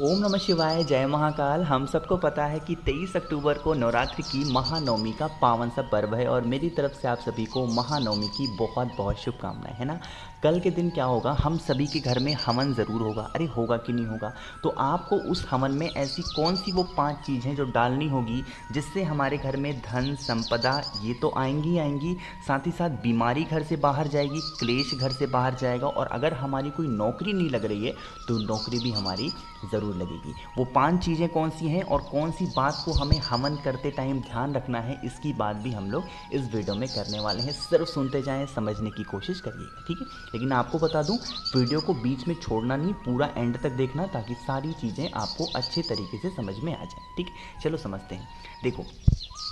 ओम नमः शिवाय, जय महाकाल। हम सबको पता है कि 23 अक्टूबर को नवरात्रि की महानवमी का पावन सा पर्व है और मेरी तरफ से आप सभी को महानवमी की बहुत बहुत शुभकामनाएं, है ना। कल के दिन क्या होगा, हम सभी के घर में हवन ज़रूर होगा। अरे होगा कि नहीं होगा। तो आपको उस हवन में ऐसी कौन सी वो 5 चीज़ें जो डालनी होगी जिससे हमारे घर में धन संपदा ये तो आएंगी ही आएंगी, साथ ही साथ बीमारी घर से बाहर जाएगी, क्लेश घर से बाहर जाएगा, और अगर हमारी कोई नौकरी नहीं लग रही है तो नौकरी भी हमारी ज़रूर लगेगी। वो 5 चीज़ें कौन सी हैं और कौन सी बात को हमें हवन करते टाइम ध्यान रखना है, इसकी बात भी हम लोग इस वीडियो में करने वाले हैं। सिर्फ सुनते जाएं, समझने की कोशिश करिएगा, ठीक है। लेकिन आपको बता दूं, वीडियो को बीच में छोड़ना नहीं, पूरा एंड तक देखना ताकि सारी चीज़ें आपको अच्छे तरीके से समझ में आ जाए, ठीक है। चलो समझते हैं। देखो,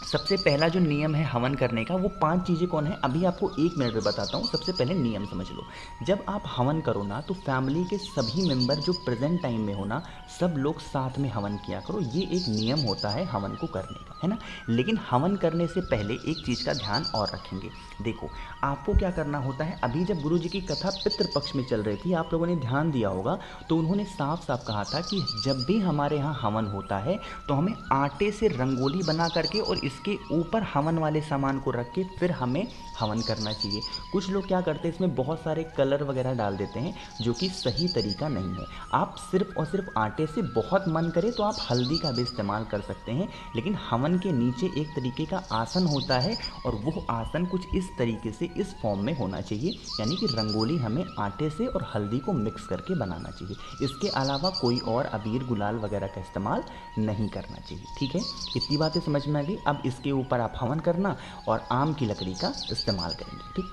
सबसे पहला जो नियम है हवन करने का, वो 5 चीज़ें कौन है अभी आपको 1 मिनट में बताता हूँ। सबसे पहले नियम समझ लो। जब आप हवन करो ना, तो फैमिली के सभी मेंबर जो प्रेजेंट टाइम में हो ना, सब लोग साथ में हवन किया करो। ये एक नियम होता है हवन को करने का, है ना। लेकिन हवन करने से पहले एक चीज़ का ध्यान और रखेंगे। देखो, आपको क्या करना होता है, अभी जब गुरु जी की कथा पितृपक्ष में चल रही थी, आप लोगों ने ध्यान दिया होगा, तो उन्होंने साफ साफ कहा था कि जब भी हमारे यहाँ हवन होता है तो हमें आटे से रंगोली बना करके और इसके ऊपर हवन वाले सामान को रख के फिर हमें हवन करना चाहिए। कुछ लोग क्या करते हैं, इसमें बहुत सारे कलर वगैरह डाल देते हैं, जो कि सही तरीका नहीं है। आप सिर्फ और सिर्फ आटे से, बहुत मन करे तो आप हल्दी का भी इस्तेमाल कर सकते हैं, लेकिन हवन के नीचे एक तरीके का आसन होता है और वो आसन कुछ इस तरीके से, इस फॉर्म में होना चाहिए, यानी कि रंगोली हमें आटे से और हल्दी को मिक्स करके बनाना चाहिए। इसके अलावा कोई और अबीर गुलाल वगैरह का इस्तेमाल नहीं करना चाहिए, ठीक है। इतनी बातें समझ में आ गई। अब इसके ऊपर आप हवन करना और आम की लकड़ी का इस्तेमाल करेंगे, ठीक।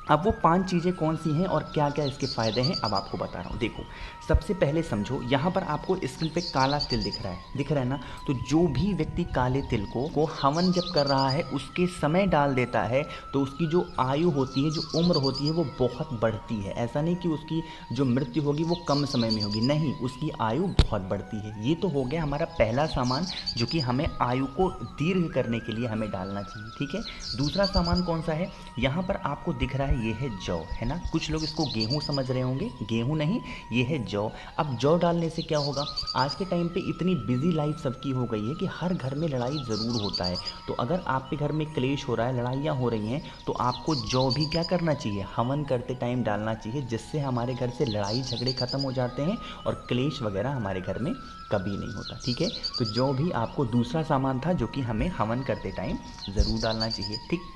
अब वो 5 चीज़ें कौन सी हैं और क्या क्या इसके फ़ायदे हैं, अब आपको बता रहा हूँ। देखो, सबसे पहले समझो, यहाँ पर आपको स्क्रीन पे काला तिल दिख रहा है ना। तो जो भी व्यक्ति काले तिल को हवन जब कर रहा है उसके समय डाल देता है, तो उसकी जो आयु होती है, जो उम्र होती है, वो बहुत बढ़ती है। ऐसा नहीं कि उसकी जो मृत्यु होगी वो कम समय में होगी, नहीं, उसकी आयु बहुत बढ़ती है। ये तो हो गया हमारा पहला सामान, जो कि हमें आयु को दीर्घ करने के लिए हमें डालना चाहिए, ठीक है। दूसरा सामान कौन सा है, यहाँ पर आपको दिख रहा है, ये है जौ, है ना। कुछ लोग इसको गेहूं समझ रहे होंगे, गेहूं नहीं, ये है जौ। अब जौ डालने से क्या होगा, आज के टाइम पे इतनी बिजी लाइफ सबकी हो गई है कि हर घर में लड़ाई ज़रूर होता है। तो अगर आपके घर में क्लेश हो रहा है, लड़ाइयाँ हो रही हैं, तो आपको जौ भी क्या करना चाहिए, हवन करते टाइम डालना चाहिए, जिससे हमारे घर से लड़ाई झगड़े खत्म हो जाते हैं और क्लेश वगैरह हमारे घर में कभी नहीं होता, ठीक है। तो जौ भी आपको दूसरा सामान था जो कि हमें हवन करते टाइम ज़रूर डालना चाहिए, ठीक।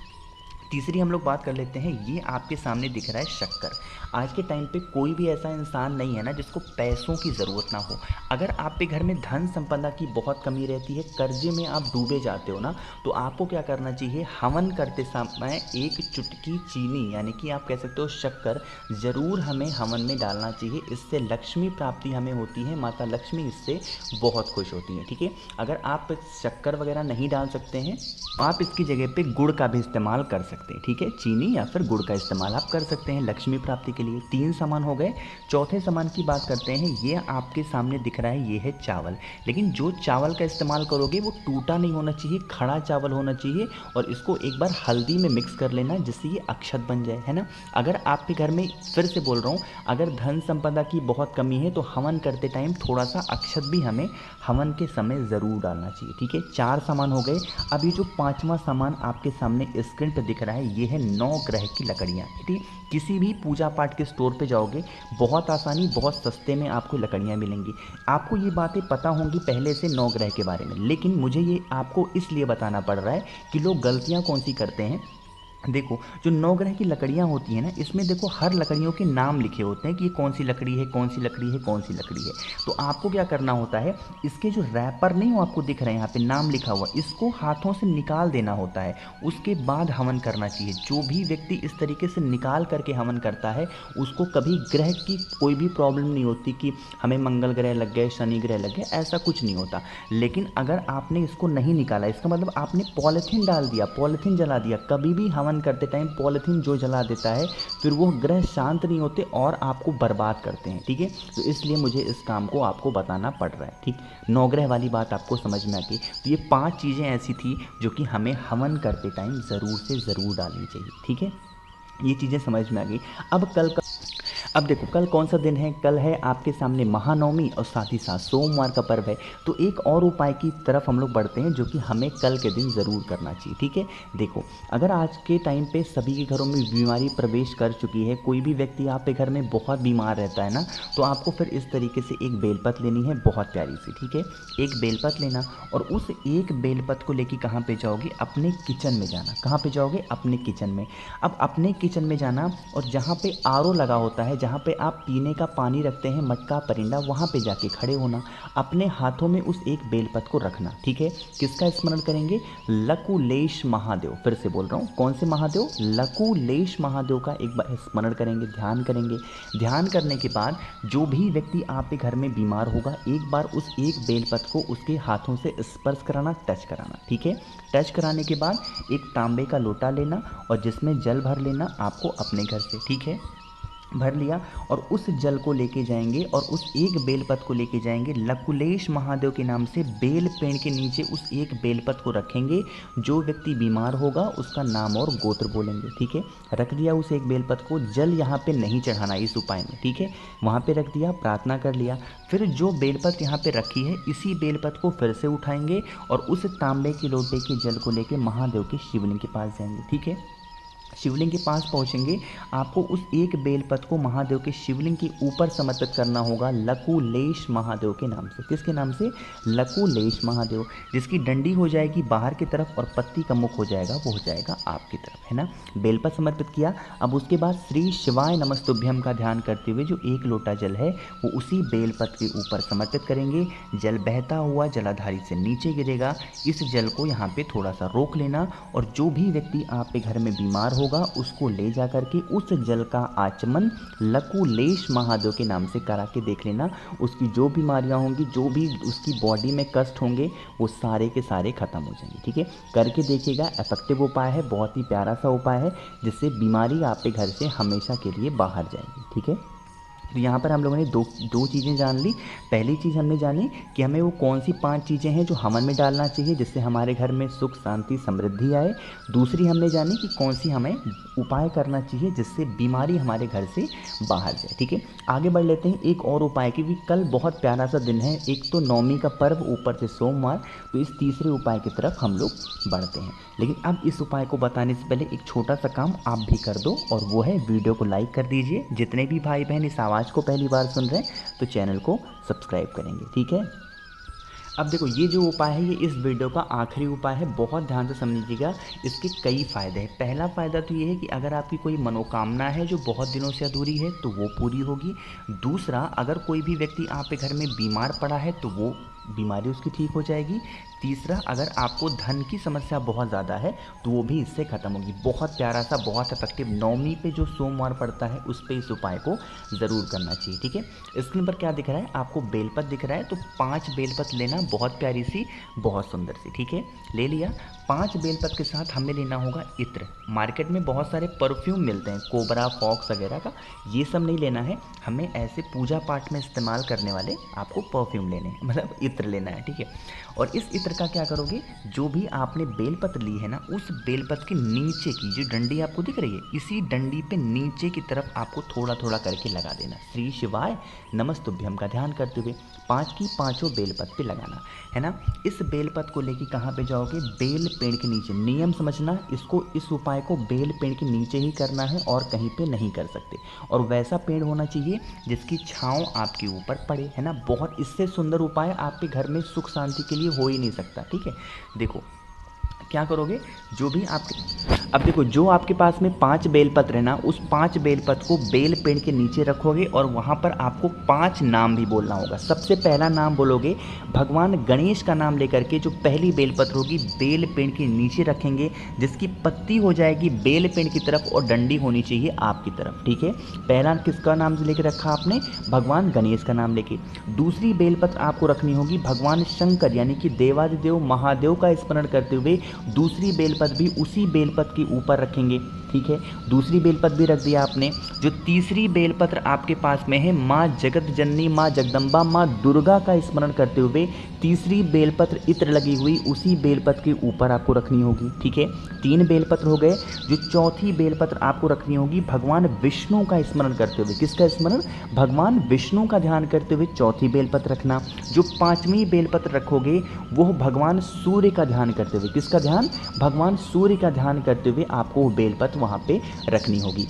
तीसरी हम लोग बात कर लेते हैं, ये आपके सामने दिख रहा है शक्कर। आज के टाइम पे कोई भी ऐसा इंसान नहीं है ना जिसको पैसों की ज़रूरत ना हो। अगर आपके घर में धन संपदा की बहुत कमी रहती है, कर्जे में आप डूबे जाते हो ना, तो आपको क्या करना चाहिए, हवन करते समय एक चुटकी चीनी, यानी कि आप कह सकते हो शक्कर, ज़रूर हमें हवन में डालना चाहिए। इससे लक्ष्मी प्राप्ति हमें होती है, माता लक्ष्मी इससे बहुत खुश होती हैं, ठीक है। अगर आप शक्कर वगैरह नहीं डाल सकते हैं, तो आप इसकी जगह पे गुड़ का भी इस्तेमाल कर सकते हैं, ठीक है। चीनी या फिर गुड़ का इस्तेमाल आप कर सकते हैं लक्ष्मी प्राप्ति के लिए। 3 सामान हो गए। चौथे सामान की बात करते हैं, ये आपके सामने दिख रहा है, ये है चावल। लेकिन जो चावल का इस्तेमाल करोगे वो टूटा नहीं होना चाहिए, खड़ा चावल होना चाहिए, और इसको एक बार हल्दी में मिक्स कर लेना जिससे ये अक्षत बन जाए, है ना। अगर आपके घर में, फिर से बोल रहा हूँ, अगर धन संपदा की बहुत कमी है तो हवन करते टाइम थोड़ा सा अक्षत भी हमें हवन के समय ज़रूर डालना चाहिए, ठीक है। 4 सामान हो गए। अभी जो 5वां सामान आपके सामने स्क्रीन पर दिख रहा है, ये है 9 ग्रह की लकड़ियाँ, ठीक। किसी भी पूजा पाठ के स्टोर पे जाओगे, बहुत आसानी, बहुत सस्ते में आपको लकड़ियाँ मिलेंगी। आपको ये बातें पता होंगी पहले से 9 ग्रह के बारे में, लेकिन मुझे ये आपको इसलिए बताना पड़ रहा है कि लोग गलतियाँ कौन सी करते हैं। देखो, जो 9 ग्रह की लकड़ियाँ होती हैं ना, इसमें देखो हर लकड़ियों के नाम लिखे होते हैं कि ये कौन सी लकड़ी है, कौन सी लकड़ी है, कौन सी लकड़ी है। तो आपको क्या करना होता है, इसके जो रैपर नहीं हो आपको दिख रहे हैं यहाँ पे नाम लिखा हुआ, इसको हाथों से निकाल देना होता है। उसके बाद हवन करना चाहिए। जो भी व्यक्ति इस तरीके से निकाल करके हवन करता है, उसको कभी ग्रह की कोई भी प्रॉब्लम नहीं होती कि हमें मंगल ग्रह लग गए, शनि ग्रह लग गए, ऐसा कुछ नहीं होता। लेकिन अगर आपने इसको नहीं निकाला, इसका मतलब आपने पॉलीथीन डाल दिया, पॉलीथीन जला दिया। कभी भी हवन करते टाइम पॉलीथीन जो जला देता है, फिर वो ग्रह शांत नहीं होते और आपको बर्बाद करते हैं, ठीक है। तो इसलिए मुझे इस काम को आपको बताना पड़ रहा है, ठीक। 9 ग्रह वाली बात आपको समझ में आ गई। तो ये 5 चीज़ें ऐसी थी जो कि हमें हवन करते टाइम ज़रूर से ज़रूर डालनी चाहिए, ठीक है। ये चीज़ें समझ में आ गई। अब कल का अब देखो कल कौन सा दिन है, कल है आपके सामने महानवमी और साथ ही साथ सोमवार का पर्व है। तो एक और उपाय की तरफ हम लोग बढ़ते हैं जो कि हमें कल के दिन ज़रूर करना चाहिए। ठीक है, देखो अगर आज के टाइम पे सभी के घरों में बीमारी प्रवेश कर चुकी है, कोई भी व्यक्ति आपके घर में बहुत बीमार रहता है ना, तो आपको फिर इस तरीके से एक बेलपत लेनी है बहुत प्यारी सी। ठीक है, एक बेलपत लेना और उस एक बेलपत को लेके कहाँ पे जाओगे, अपने किचन में जाना। कहाँ पे जाओगे, अपने किचन में। अब अपने किचन में जाना और जहाँ पे आरओ लगा होता है, जहाँ पे आप पीने का पानी रखते हैं, मटका परिंदा, वहाँ पे जाके खड़े होना। अपने हाथों में उस एक बेलपत को रखना। ठीक है, किसका स्मरण करेंगे, लकुलेश महादेव। फिर से बोल रहा हूँ, कौन से महादेव, लकुलेश महादेव का एक बार स्मरण करेंगे, ध्यान करेंगे। ध्यान करने के बाद जो भी व्यक्ति आपके घर में बीमार होगा, एक बार उस एक बेलपत को उसके हाथों से स्पर्श कराना, टच कराना। ठीक है, टच कराने के बाद एक तांबे का लोटा लेना और जिसमें जल भर लेना आपको अपने घर से। ठीक है, भर लिया और उस जल को लेके जाएंगे और उस एक बेलपत को लेके जाएंगे लकुलेश महादेव के नाम से बेल पेड़ के नीचे उस एक बेलपत को रखेंगे। जो व्यक्ति बीमार होगा उसका नाम और गोत्र बोलेंगे। ठीक है, रख दिया उस एक बेलपत को, जल यहाँ पे नहीं चढ़ाना इस उपाय में। ठीक है, वहाँ पे रख दिया, प्रार्थना कर लिया। फिर जो बेलपत यहाँ पे रखी है, इसी बेलपत को फिर से उठाएंगे और उस तांबे के लोटे के जल को लेके महादेव के शिवलिंग के पास जाएंगे। ठीक है, शिवलिंग के पास पहुंचेंगे, आपको उस एक बेलपत को महादेव के शिवलिंग के ऊपर समर्पित करना होगा लकुलेश महादेव के नाम से। किसके नाम से, लकुलेश महादेव। जिसकी डंडी हो जाएगी बाहर की तरफ और पत्ती का मुख हो जाएगा, वो हो जाएगा आपकी तरफ, है ना। बेलपत समर्पित किया। अब उसके बाद श्री शिवाय नमस्तुभ्यम का ध्यान करते हुए जो एक लोटा जल है वो उसी बेलपत के ऊपर समर्पित करेंगे। जल बहता हुआ जलाधारी से नीचे गिरेगा। इस जल को यहाँ पे थोड़ा सा रोक लेना और जो भी व्यक्ति आपके घर में बीमार होगा उसको ले जा करके उस जल का आचमन लकुलेश महादेव के नाम से करा के देख लेना। उसकी जो बीमारियां होंगी, जो भी उसकी बॉडी में कष्ट होंगे, वो सारे के सारे खत्म हो जाएंगे। ठीक है, करके देखिएगा, इफेक्टिव उपाय है, बहुत ही प्यारा सा उपाय है जिससे बीमारी आपके घर से हमेशा के लिए बाहर जाएगी। ठीक है, तो यहाँ पर हम लोगों ने दो चीज़ें जान ली। पहली चीज़ हमने जानी कि हमें वो कौन सी 5 चीज़ें हैं जो हवन में डालना चाहिए जिससे हमारे घर में सुख शांति समृद्धि आए। दूसरी हमने जानी कि कौन सी हमें उपाय करना चाहिए जिससे बीमारी हमारे घर से बाहर जाए। ठीक है, आगे बढ़ लेते हैं एक और उपाय, क्योंकि कल बहुत प्यारा सा दिन है। एक तो नवमी का पर्व, ऊपर से सोमवार, तो इस तीसरे उपाय की तरफ हम लोग बढ़ते हैं। लेकिन अब इस उपाय को बताने से पहले एक छोटा सा काम आप भी कर दो और वो है वीडियो को लाइक कर दीजिए। जितने भी भाई बहन इस आवाज़ को पहली बार सुन रहे हैं तो चैनल को सब्सक्राइब करेंगे। ठीक है, अब देखो ये जो उपाय है ये इस वीडियो का आखिरी उपाय है, बहुत ध्यान से समझिएगा। इसके कई फ़ायदे हैं। पहला फ़ायदा तो ये है कि अगर आपकी कोई मनोकामना है जो बहुत दिनों से अधूरी है तो वो पूरी होगी। दूसरा, अगर कोई भी व्यक्ति आपके घर में बीमार पड़ा है तो वो बीमारी उसकी ठीक हो जाएगी। तीसरा, अगर आपको धन की समस्या बहुत ज़्यादा है तो वो भी इससे ख़त्म होगी। बहुत प्यारा सा, बहुत इफेक्टिव। नवमी पे जो सोमवार पड़ता है उस पे इस उपाय को ज़रूर करना चाहिए। ठीक है, स्क्रीन पर क्या दिख रहा है आपको, बेलपत दिख रहा है, तो 5 बेलपत लेना, बहुत प्यारी सी, बहुत सुंदर सी। ठीक है, ले लिया। 5 बेलपत के साथ हमें लेना होगा इत्र। मार्केट में बहुत सारे परफ्यूम मिलते हैं, कोबरा, फॉक्स वगैरह का, ये सब नहीं लेना है हमें। ऐसे पूजा पाठ में इस्तेमाल करने वाले आपको परफ्यूम लेने हैं, मतलब इत्र लेना है। ठीक है, और इस इत्र का क्या करोगे, जो भी आपने बेलपत ली है ना, उस बेलपत के नीचे की जो डंडी आपको दिख रही है, इसी डंडी पे नीचे की तरफ आपको थोड़ा थोड़ा करके लगा देना। श्री शिवाय नमस्तुभ्यम का ध्यान करते हुए 5 की 5 बेलपत पे लगाना है ना। इस बेलपत को लेके कहाँ पे जाओगे, बेल पेड़ के नीचे। नियम समझना, इसको, इस उपाय को बेल पेड़ के नीचे ही करना है और कहीं पे नहीं कर सकते। और वैसा पेड़ होना चाहिए जिसकी छाँव आपके ऊपर पड़े, है ना। बहुत इससे सुंदर उपाय आपके घर में सुख शांति के लिए हो ही नहीं सकता। ठीक है, देखो क्या करोगे, जो भी आपके, अब देखो जो आपके पास में 5 बेलपत्र है ना, उस 5 बेलपत्र को बेल पेड़ के नीचे रखोगे और वहाँ पर आपको 5 नाम भी बोलना होगा। सबसे पहला नाम बोलोगे भगवान गणेश का नाम लेकर के, जो पहली बेलपत्र होगी बेल पेड़ के नीचे रखेंगे, जिसकी पत्ती हो जाएगी बेल पेड़ की तरफ और डंडी होनी चाहिए आपकी तरफ। ठीक है, पहला किसका नाम लेके रखा आपने, भगवान गणेश का नाम लेके। दूसरी बेलपत्र आपको रखनी होगी भगवान शंकर यानी कि देवादिदेव महादेव का स्मरण करते हुए दूसरी बेलपत्र भी उसी बेलपत्र के ऊपर रखेंगे। ठीक है, दूसरी बेलपत्र भी रख दिया आपने। जो तीसरी बेलपत्र आपके पास में है, माँ जगत जननी, माँ जगदम्बा, माँ दुर्गा का स्मरण करते हुए तीसरी बेलपत्र इत्र लगी हुई उसी बेलपत्र के ऊपर आपको रखनी होगी। ठीक है, 3 बेलपत्र हो गए। जो चौथी बेलपत्र आपको रखनी होगी, भगवान विष्णु का स्मरण करते हुए। किसका स्मरण? भगवान विष्णु का ध्यान करते हुए चौथी बेलपत्र रखना। जो 5वीं बेलपत्र रखोगे वो भगवान सूर्य का ध्यान करते हुए। किसका ध्यान? भगवान सूर्य का ध्यान करते हुए आपको वो बेलपत्र वहाँ पे रखनी होगी।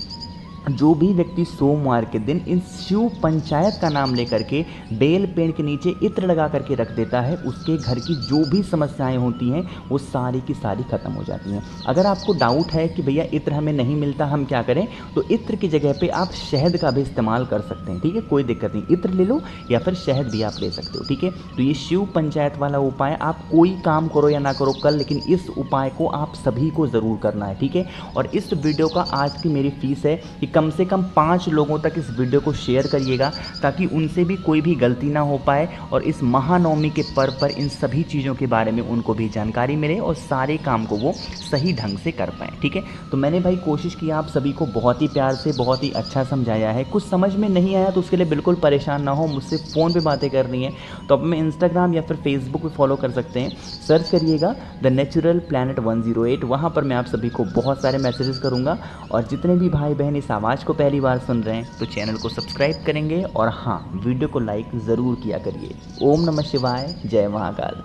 जो भी व्यक्ति सोमवार के दिन इन शिव पंचायत का नाम लेकर के बेल पेड़ के नीचे इत्र लगा करके रख देता है, उसके घर की जो भी समस्याएं होती हैं वो सारी की सारी खत्म हो जाती हैं। अगर आपको डाउट है कि भैया इत्र हमें नहीं मिलता, हम क्या करें, तो इत्र की जगह पे आप शहद का भी इस्तेमाल कर सकते हैं। ठीक है, कोई दिक्कत नहीं, इत्र ले लो या फिर शहद भी आप ले सकते हो। ठीक है, तो ये शिव पंचायत वाला उपाय आप कोई काम करो या ना करो कल, लेकिन इस उपाय को आप सभी को ज़रूर करना है। ठीक है, और इस वीडियो का आज की मेरी फीस है कि कम से कम 5 लोगों तक इस वीडियो को शेयर करिएगा, ताकि उनसे भी कोई भी गलती ना हो पाए और इस महानवमी के पर्व पर इन सभी चीज़ों के बारे में उनको भी जानकारी मिले और सारे काम को वो सही ढंग से कर पाएँ। ठीक है, तो मैंने भाई कोशिश की आप सभी को बहुत ही प्यार से बहुत ही अच्छा समझाया है। कुछ समझ में नहीं आया तो उसके लिए बिल्कुल परेशान ना हो, मुझसे फ़ोन पर बातें करनी है तो अब मैं इंस्टाग्राम या फिर फेसबुक पर फॉलो कर सकते हैं। सर्च करिएगा द नेचुरल प्लैनेट 108, वहाँ पर मैं आप सभी को बहुत सारे मैसेजेस करूँगा। और जितने भी भाई बहन इस आवाज़ को पहली बार सुन रहे हैं तो चैनल को सब्सक्राइब करेंगे और हाँ, वीडियो को लाइक ज़रूर किया करिए। ओम नमः शिवाय, जय महाकाल।